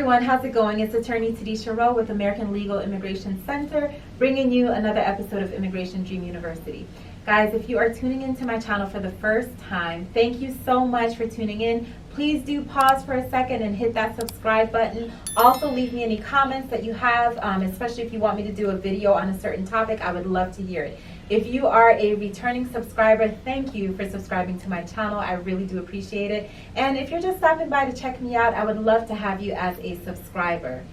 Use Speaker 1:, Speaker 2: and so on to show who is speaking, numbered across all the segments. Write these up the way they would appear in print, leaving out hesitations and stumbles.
Speaker 1: everyone, how's it going? It's attorney Tadisha Rowe with American Legal Immigration Center, bringing you another episode of Immigration Dream University. Guys, if you are tuning into my channel for the first time, thank you so much for tuning in. Please do pause for a second and hit that subscribe button. Also, leave me any comments that you have, especially if you want me to do a video on a certain topic. I would love to hear it. If you are a returning subscriber, thank you for subscribing to my channel. I really do appreciate it. And if you're just stopping by to check me out, I would love to have you as a subscriber.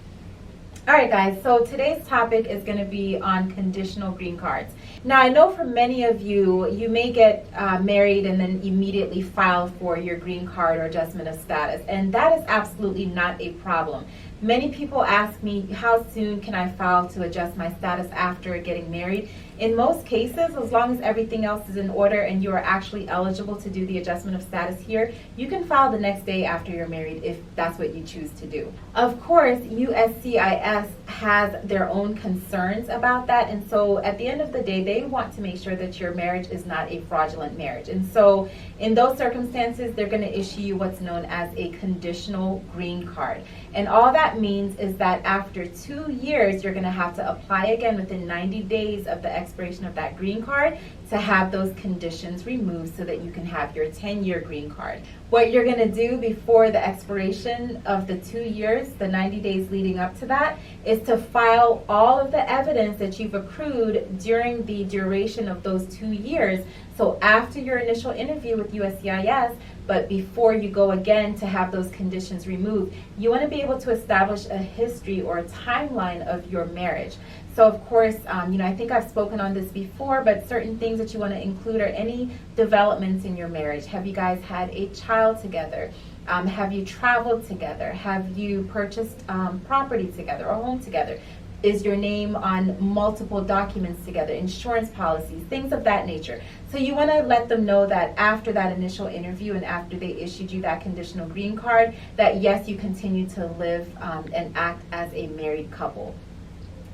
Speaker 1: All right, guys, so today's topic is going to be on conditional green cards. Now, I know for many of you, you may get married and then immediately file for your green card or adjustment of status, and that is absolutely not a problem. Many people ask me, how soon can I file to adjust my status after getting married? In most cases, as long as everything else is in order and you are actually eligible to do the adjustment of status here, you can file the next day after you're married if that's what you choose to do. Of course, USCIS has their own concerns about that, and so at the end of the day, they want to make sure that your marriage is not a fraudulent marriage. And so in those circumstances, they're going to issue you what's known as a conditional green card. And all that means is that after 2 years, you're going to have to apply again within 90 days of the expiration of that green card to have those conditions removed so that you can have your 10-year green card. What you're going to do before the expiration of the 2 years, the 90 days leading up to that, is to file all of the evidence that you've accrued during the duration of those 2 years. So after your initial interview with USCIS, but before you go again to have those conditions removed, you want to be able to establish a history or a timeline of your marriage. So of course, I think I've spoken on this before, but certain things that you want to include are any developments in your marriage. Have you guys had a child together? Have you traveled together? Have you purchased property together or home together? Is your name on multiple documents together, insurance policies, things of that nature. So you want to let them know that after that initial interview and after they issued you that conditional green card, that yes, you continue to live and act as a married couple.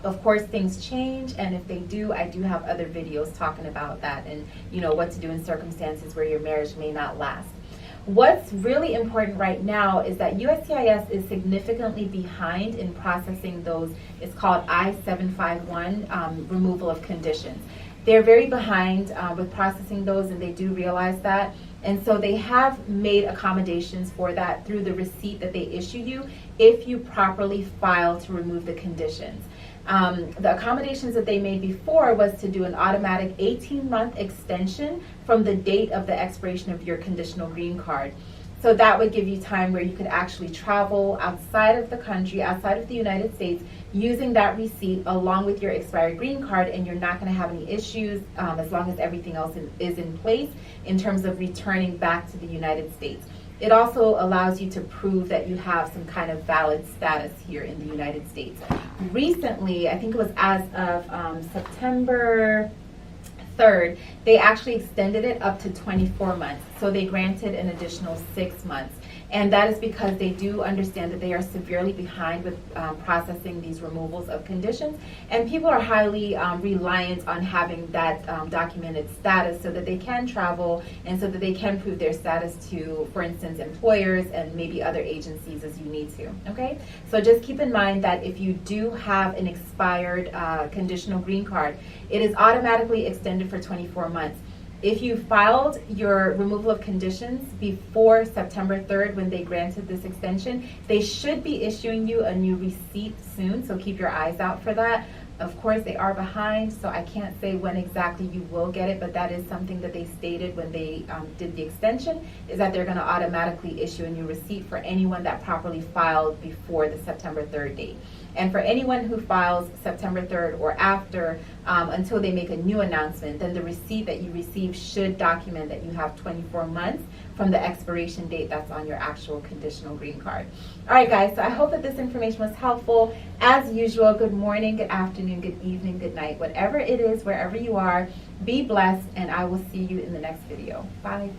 Speaker 1: Of course, things change, and if they do, I do have other videos talking about that and what to do in circumstances where your marriage may not last. What's really important right now is that USCIS is significantly behind in processing those, it's called I751 removal of conditions. They're very behind with processing those, and they do realize that. And so they have made accommodations for that through the receipt that they issue you if you properly file to remove the conditions. The accommodations that they made before was to do an automatic 18-month extension from the date of the expiration of your conditional green card. So that would give you time where you could actually travel outside of the country, outside of the United States, using that receipt along with your expired green card, and you're not going to have any issues as long as everything else is in place in terms of returning back to the United States. It also allows you to prove that you have some kind of valid status here in the United States. Recently, I think it was as of September 3rd, they actually extended it up to 24 months. So they granted an additional 6 months. And that is because they do understand that they are severely behind with processing these removals of conditions. And people are highly reliant on having that documented status so that they can travel and so that they can prove their status to, for instance, employers and maybe other agencies as you need to, okay? So just keep in mind that if you do have an expired conditional green card, it is automatically extended for 24 months. If you filed your removal of conditions before September 3rd when they granted this extension, they should be issuing you a new receipt soon, so keep your eyes out for that. Of course, they are behind, so I can't say when exactly you will get it, but that is something that they stated when they did the extension, is that they're going to automatically issue a new receipt for anyone that properly filed before the September 3rd date. And for anyone who files September 3rd or after, until they make a new announcement, then the receipt that you receive should document that you have 24 months from the expiration date that's on your actual conditional green card. All right, guys, so I hope that this information was helpful. As usual, good morning, good afternoon, good evening, good night, whatever it is, wherever you are, be blessed, and I will see you in the next video. Bye.